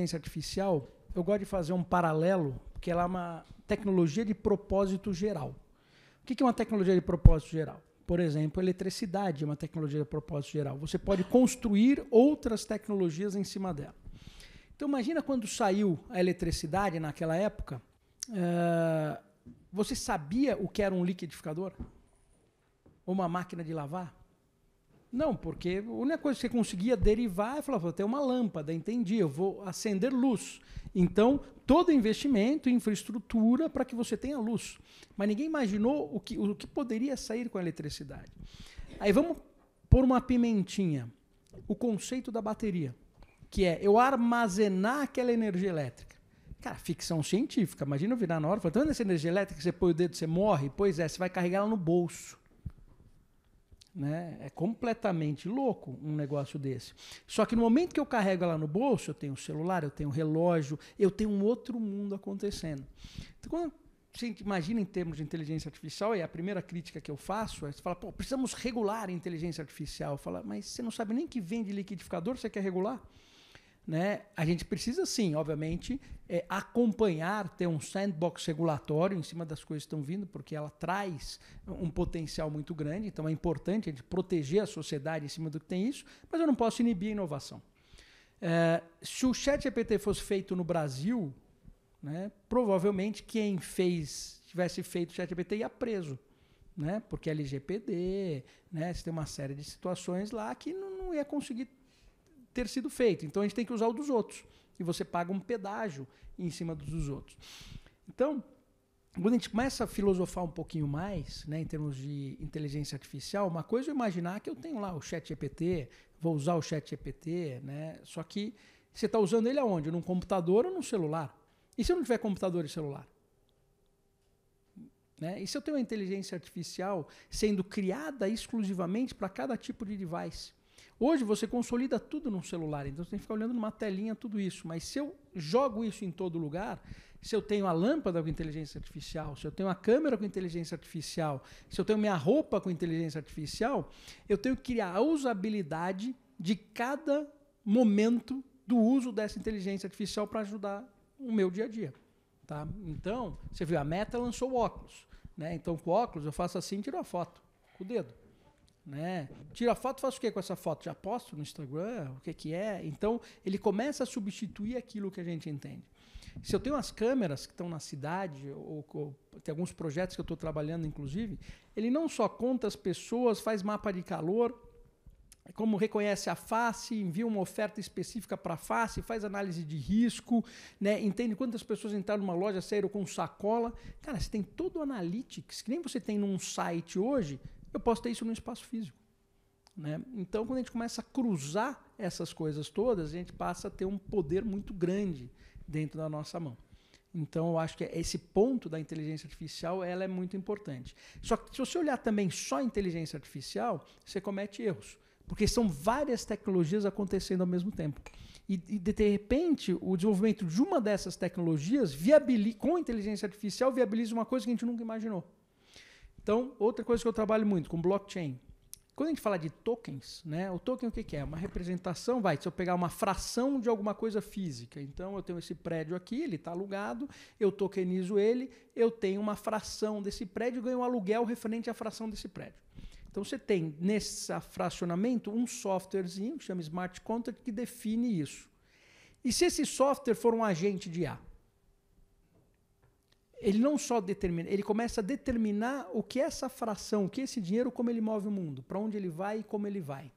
inteligência artificial, eu gosto de fazer um paralelo, porque ela é uma tecnologia de propósito geral. O que é uma tecnologia de propósito geral? Por exemplo, a eletricidade é uma tecnologia de propósito geral. Você pode construir outras tecnologias em cima dela. Então imagina quando saiu a eletricidade naquela época, você sabia o que era um liquidificador? Ou uma máquina de lavar? Não, porque a única coisa que você conseguia derivar é falar, vou ter uma lâmpada, entendi, eu vou acender luz. Então, todo investimento em infraestrutura para que você tenha luz. Mas ninguém imaginou o que poderia sair com a eletricidade. Aí vamos pôr uma pimentinha. O conceito da bateria, que é eu armazenar aquela energia elétrica. Cara, ficção científica. Imagina eu virar na hora e falar, então essa energia elétrica que você põe o dedo, você morre? Pois é, você vai carregar ela no bolso. Né? É completamente louco um negócio desse. Só que no momento que eu carrego ela no bolso, eu tenho celular, eu tenho relógio, eu tenho um outro mundo acontecendo. Então, quando você imagina em termos de inteligência artificial, e a primeira crítica que eu faço é, você fala, pô, precisamos regular a inteligência artificial. Fala, mas você não sabe nem que vem de liquidificador, você quer regular? Né? A gente precisa sim, obviamente, acompanhar, ter um sandbox regulatório em cima das coisas que estão vindo, porque ela traz um potencial muito grande, então é importante a gente proteger a sociedade em cima do que tem isso, mas eu não posso inibir a inovação. Se o ChatGPT fosse feito no Brasil, né, provavelmente quem tivesse feito o ChatGPT ia preso, né, porque LGPD, né, você tem uma série de situações lá que não ia conseguir ter sido feito. Então a gente tem que usar o dos outros. E você paga um pedágio em cima dos outros. Então, quando a gente começa a filosofar um pouquinho mais, né, em termos de inteligência artificial, uma coisa é imaginar que eu tenho lá o ChatGPT, vou usar o ChatGPT, né, só que você está usando ele aonde? Num computador ou num celular? E se eu não tiver computador e celular? Né? E se eu tenho uma inteligência artificial sendo criada exclusivamente para cada tipo de device? Hoje você consolida tudo num celular, então você tem que ficar olhando numa telinha tudo isso. Mas se eu jogo isso em todo lugar, se eu tenho a lâmpada com inteligência artificial, se eu tenho a câmera com inteligência artificial, se eu tenho minha roupa com inteligência artificial, eu tenho que criar a usabilidade de cada momento do uso dessa inteligência artificial para ajudar o meu dia a dia. Tá? Então, você viu, a Meta lançou o óculos. Né? Então, com o óculos, eu faço assim e tiro a foto com o dedo. Né? Tira a foto, faço o que com essa foto? Já posto no Instagram? O que é? Então, ele começa a substituir aquilo que a gente entende. Se eu tenho as câmeras que estão na cidade, ou tem alguns projetos que eu estou trabalhando, inclusive, ele não só conta as pessoas, faz mapa de calor, como reconhece a face, envia uma oferta específica para a face, faz análise de risco, né? Entende quantas pessoas entraram numa loja, saíram com sacola. Cara, você tem todo o analytics, que nem você tem num site hoje. Eu posso ter isso no espaço físico. Né? Então, quando a gente começa a cruzar essas coisas todas, a gente passa a ter um poder muito grande dentro da nossa mão. Então, eu acho que esse ponto da inteligência artificial ela é muito importante. Só que se você olhar também só a inteligência artificial, você comete erros. Porque são várias tecnologias acontecendo ao mesmo tempo. E de repente, o desenvolvimento de uma dessas tecnologias com a inteligência artificial viabiliza uma coisa que a gente nunca imaginou. Então, outra coisa que eu trabalho muito com blockchain. Quando a gente fala de tokens, né, o token o que é? Uma representação, se eu pegar uma fração de alguma coisa física. Então, eu tenho esse prédio aqui, ele está alugado, eu tokenizo ele, eu tenho uma fração desse prédio e ganho um aluguel referente à fração desse prédio. Então, você tem nesse fracionamento um softwarezinho que chama Smart Contract que define isso. E se esse software for um agente de IA? Ele não só determina, ele começa a determinar o que é essa fração, o que é esse dinheiro, como ele move o mundo, para onde ele vai e como ele vai.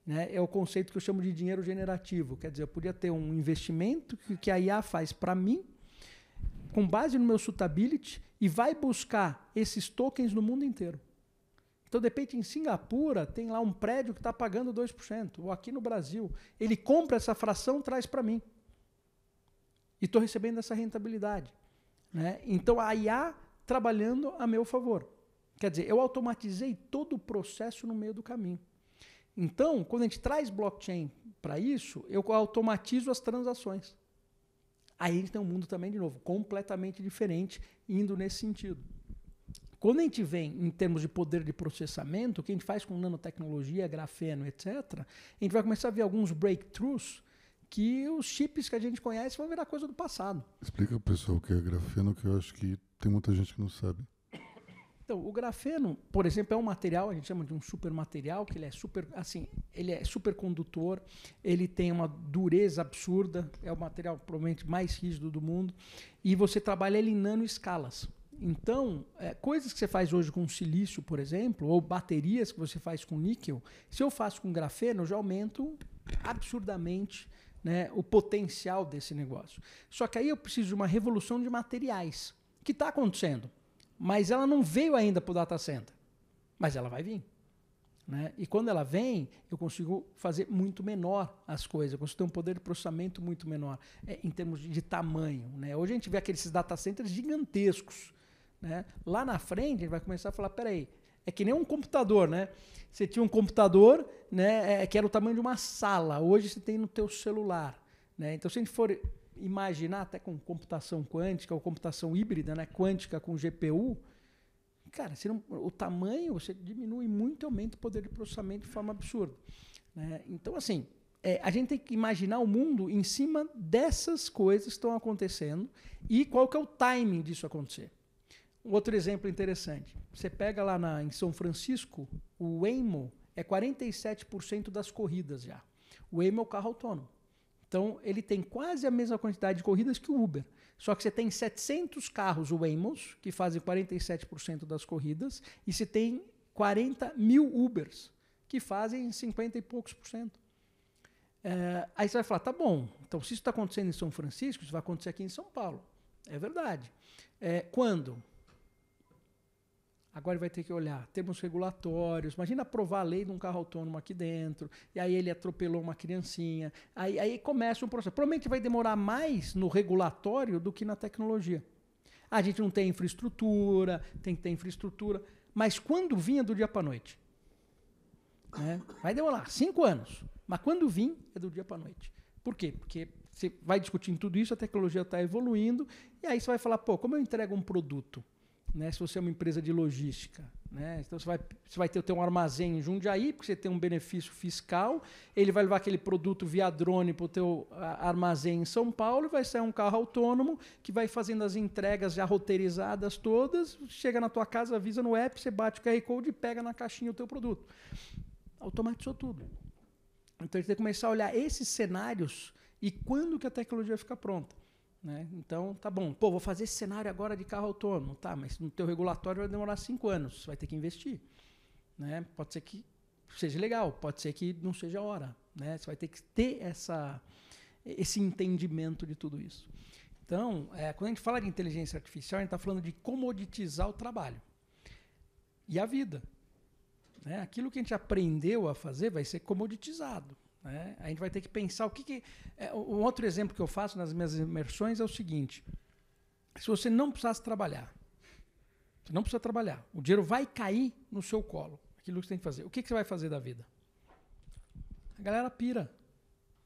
Né? É o conceito que eu chamo de dinheiro generativo. Quer dizer, eu podia ter um investimento que a IA faz para mim, com base no meu suitability, e vai buscar esses tokens no mundo inteiro. Então, de repente, em Singapura, tem lá um prédio que está pagando 2%, ou aqui no Brasil. Ele compra essa fração, traz para mim. E estou recebendo essa rentabilidade. Né? Então, a IA trabalhando a meu favor. Quer dizer, eu automatizei todo o processo no meio do caminho. Então, quando a gente traz blockchain para isso, eu automatizo as transações. Aí a gente tem um mundo também, de novo, completamente diferente, indo nesse sentido. Quando a gente vem em termos de poder de processamento, o que a gente faz com nanotecnologia, grafeno, etc., a gente vai começar a ver alguns breakthroughs que os chips que a gente conhece vão virar coisa do passado. Explica pro pessoal o que é grafeno, que eu acho que tem muita gente que não sabe. Então, o grafeno, por exemplo, é um material, a gente chama de um supermaterial, que ele é super, assim, ele é supercondutor, ele tem uma dureza absurda, é o material provavelmente mais rígido do mundo, e você trabalha ele em nanoescalas. Então, coisas que você faz hoje com silício, por exemplo, ou baterias que você faz com níquel, se eu faço com grafeno, eu já aumento absurdamente, né, o potencial desse negócio. Só que aí eu preciso de uma revolução de materiais, que está acontecendo. Mas ela não veio ainda para o data center. Mas ela vai vir. Né? E quando ela vem, eu consigo fazer muito menor as coisas. Eu consigo ter um poder de processamento muito menor em termos de tamanho. Né? Hoje a gente vê aqueles data centers gigantescos. Né? Lá na frente, a gente vai começar a falar, peraí, é que nem um computador. Né? Você tinha um computador, né, que era o tamanho de uma sala. Hoje você tem no teu celular. Né? Então, se a gente for imaginar até com computação quântica ou computação híbrida, né, quântica com GPU, cara, o tamanho você diminui muito e aumenta o poder de processamento de forma absurda. Né? Então, assim, a gente tem que imaginar o mundo em cima dessas coisas que estão acontecendo e qual que é o timing disso acontecer. Outro exemplo interessante. Você pega lá em São Francisco, o Waymo é 47% das corridas já. O Waymo é o carro autônomo. Então, ele tem quase a mesma quantidade de corridas que o Uber. Só que você tem 700 carros Waymos, que fazem 47% das corridas, e você tem 40 mil Ubers, que fazem 50 e poucos por cento. Aí você vai falar, tá bom, então se isso está acontecendo em São Francisco, isso vai acontecer aqui em São Paulo. É verdade. Quando? Agora ele vai ter que olhar termos regulatórios. Imagina aprovar a lei de um carro autônomo aqui dentro, e aí ele atropelou uma criancinha. Aí começa um processo. Provavelmente vai demorar mais no regulatório do que na tecnologia. A gente não tem infraestrutura, tem que ter infraestrutura. Mas quando vinha do dia para a noite? Né? Vai demorar 5 anos. Mas quando vir, é do dia para a noite. Por quê? Porque você vai discutindo tudo isso, a tecnologia está evoluindo, e aí você vai falar, pô, como eu entrego um produto? Né, se você é uma empresa de logística. Né? Então você vai ter um armazém em Jundiaí, porque você tem um benefício fiscal, ele vai levar aquele produto via drone para o teu armazém em São Paulo, e vai sair um carro autônomo que vai fazendo as entregas já roteirizadas todas, chega na tua casa, avisa no app, você bate o QR Code e pega na caixinha o teu produto. Automatizou tudo. Então a gente tem que começar a olhar esses cenários e quando que a tecnologia fica pronta. Né? Então, tá bom. Pô, vou fazer esse cenário agora de carro autônomo. Tá, mas no teu regulatório vai demorar 5 anos. Você vai ter que investir. Né? Pode ser que seja legal, pode ser que não seja a hora. Né? Você vai ter que ter esse entendimento de tudo isso. Então, quando a gente fala de inteligência artificial, a gente está falando de comoditizar o trabalho. E a vida. Né? Aquilo que a gente aprendeu a fazer vai ser comoditizado. Né? A gente vai ter que pensar o que um outro exemplo que eu faço nas minhas imersões é o seguinte: se você não precisasse trabalhar, você não precisa trabalhar, o dinheiro vai cair no seu colo, aquilo que você tem que fazer. O que você vai fazer da vida? A galera pira.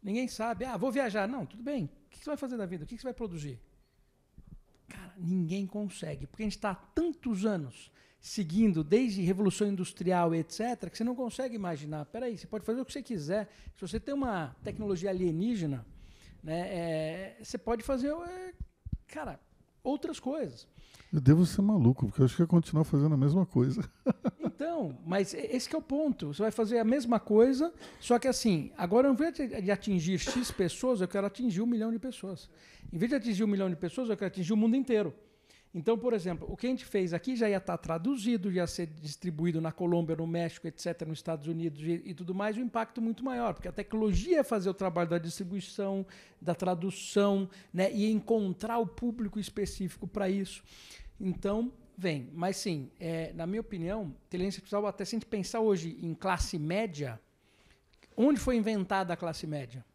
Ninguém sabe. Vou viajar. Não, tudo bem. O que você vai fazer da vida? O que você vai produzir? Cara, ninguém consegue, porque a gente está há tantos anos seguindo, desde Revolução Industrial, etc., que você não consegue imaginar. Peraí, você pode fazer o que você quiser. Se você tem uma tecnologia alienígena, né, você pode fazer, outras coisas. Eu devo ser maluco, porque eu acho que ia continuar fazendo a mesma coisa. Então, mas esse que é o ponto. Você vai fazer a mesma coisa, só que assim, agora ao invés de atingir X pessoas, eu quero atingir 1 milhão de pessoas. Em vez de atingir 1 milhão de pessoas, eu quero atingir o mundo inteiro. Então, por exemplo, o que a gente fez aqui já ia estar traduzido, ia ser distribuído na Colômbia, no México, etc., nos Estados Unidos e tudo mais, um impacto muito maior, porque a tecnologia é fazer o trabalho da distribuição, da tradução, né, e encontrar o público específico para isso. Então, vem. Mas sim, na minha opinião, inteligência artificial, até se a gente pensar hoje em classe média, onde foi inventada a classe média?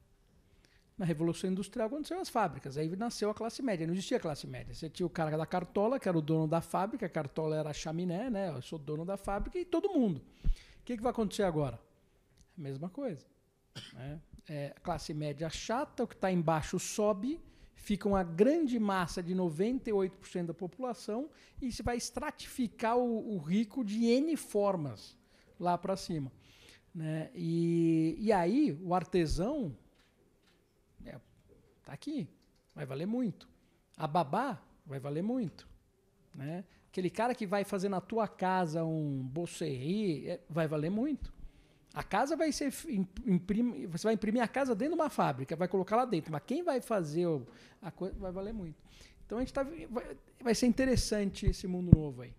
Na Revolução Industrial, quando nasceram as fábricas. Aí nasceu a classe média. Não existia classe média. Você tinha o cara da cartola, que era o dono da fábrica. A cartola era a chaminé, né? Eu sou dono da fábrica, e todo mundo. O que vai acontecer agora? A mesma coisa. Né? A classe média chata, o que está embaixo sobe, fica uma grande massa de 98% da população, e você vai estratificar o rico de N formas lá para cima. Né? E aí, o artesão... Tá aqui, vai valer muito. A babá vai valer muito, né? Aquele cara que vai fazer na tua casa um bolserie, vai valer muito. A casa vai ser você vai imprimir a casa dentro de uma fábrica, vai colocar lá dentro, mas quem vai fazer a coisa vai valer muito. Então vai ser interessante esse mundo novo aí.